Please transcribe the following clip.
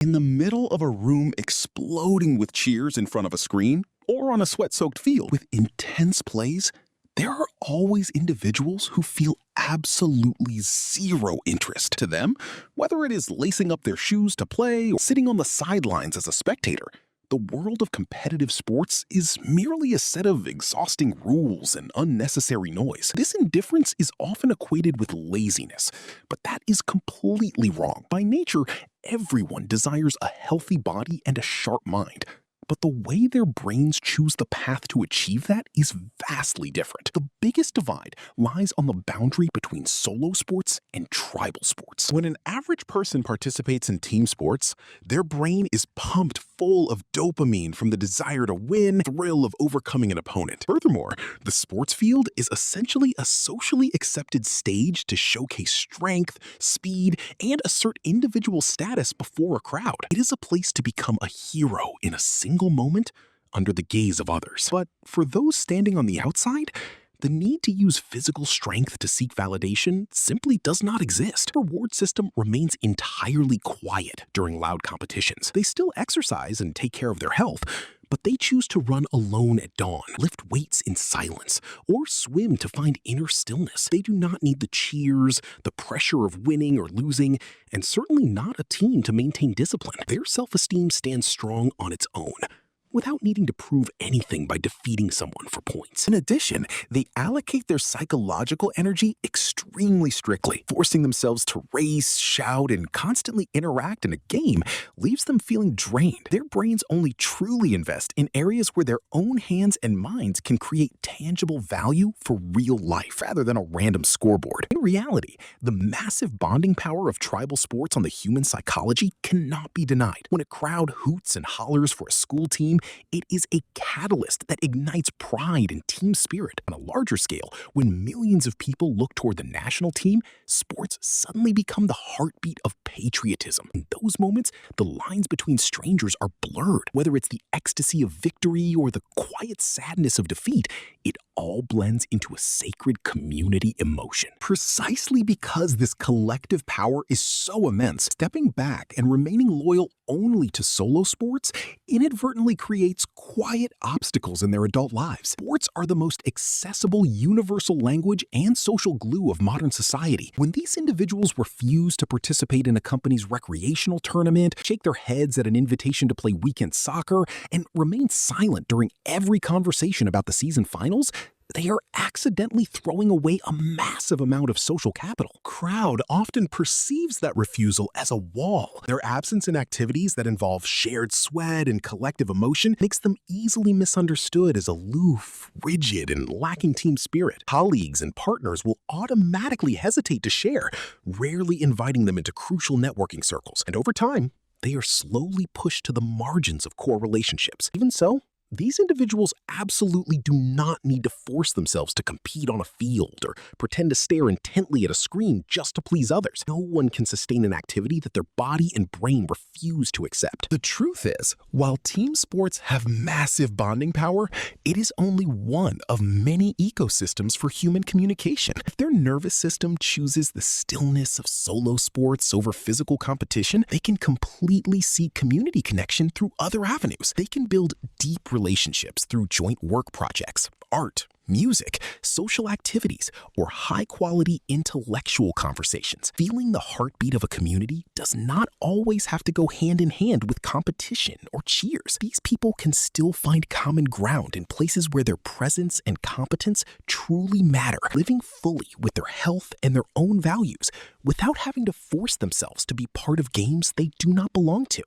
In the middle of a room exploding with cheers in front of a screen, or on a sweat-soaked field with intense plays, there are always individuals who feel absolutely zero interest. To them, whether it is lacing up their shoes to play or sitting on the sidelines as a spectator, the world of competitive sports is merely a set of exhausting rules and unnecessary noise. This indifference is often equated with laziness, but that is completely wrong. By nature, everyone desires a healthy body and a sharp mind. But the way their brains choose the path to achieve that is vastly different. The biggest divide lies on the boundary between solo sports and tribal sports. When an average person participates in team sports, their brain is pumped full of dopamine from the desire to win, thrill of overcoming an opponent. Furthermore, the sports field is essentially a socially accepted stage to showcase strength, speed, and assert individual status before a crowd. It is a place to become a hero in a single moment under the gaze of others. But for those standing on the outside, the need to use physical strength to seek validation simply does not exist. The reward system remains entirely quiet during loud competitions. They still exercise and take care of their health, but they choose to run alone at dawn, lift weights in silence, or swim to find inner stillness. They do not need the cheers, the pressure of winning or losing, and certainly not a team to maintain discipline. Their self-esteem stands strong on its own, without needing to prove anything by defeating someone for points. In addition, they allocate their psychological energy extremely strictly. Forcing themselves to race, shout, and constantly interact in a game leaves them feeling drained. Their brains only truly invest in areas where their own hands and minds can create tangible value for real life, rather than a random scoreboard. In reality, the massive bonding power of tribal sports on the human psychology cannot be denied. When a crowd hoots and hollers for a school team, it is a catalyst that ignites pride and team spirit. On a larger scale, when millions of people look toward the national team, sports suddenly become the heartbeat of patriotism. In those moments, the lines between strangers are blurred. Whether it's the ecstasy of victory or the quiet sadness of defeat, it all blends into a sacred community emotion. Precisely because this collective power is so immense, stepping back and remaining loyal only to solo sports inadvertently creates quiet obstacles in their adult lives. Sports are the most accessible universal language and social glue of modern society. When these individuals refuse to participate in a company's recreational tournament, shake their heads at an invitation to play weekend soccer, and remain silent during every conversation about the season finals, they are accidentally throwing away a massive amount of social capital. Crowd often perceives that refusal as a wall. Their absence in activities that involve shared sweat and collective emotion makes them easily misunderstood as aloof, rigid, and lacking team spirit. Colleagues and partners will automatically hesitate to share, rarely inviting them into crucial networking circles. And over time, they are slowly pushed to the margins of core relationships. Even so, these individuals absolutely do not need to force themselves to compete on a field or pretend to stare intently at a screen just to please others. No one can sustain an activity that their body and brain refuse to accept. The truth is, while team sports have massive bonding power, it is only one of many ecosystems for human communication. If their nervous system chooses the stillness of solo sports over physical competition, they can completely seek community connection through other avenues. They can build deep relationships through joint work projects, art, music, social activities, or high-quality intellectual conversations. Feeling the heartbeat of a community does not always have to go hand in hand with competition or cheers. These people can still find common ground in places where their presence and competence truly matter, living fully with their health and their own values without having to force themselves to be part of games they do not belong to.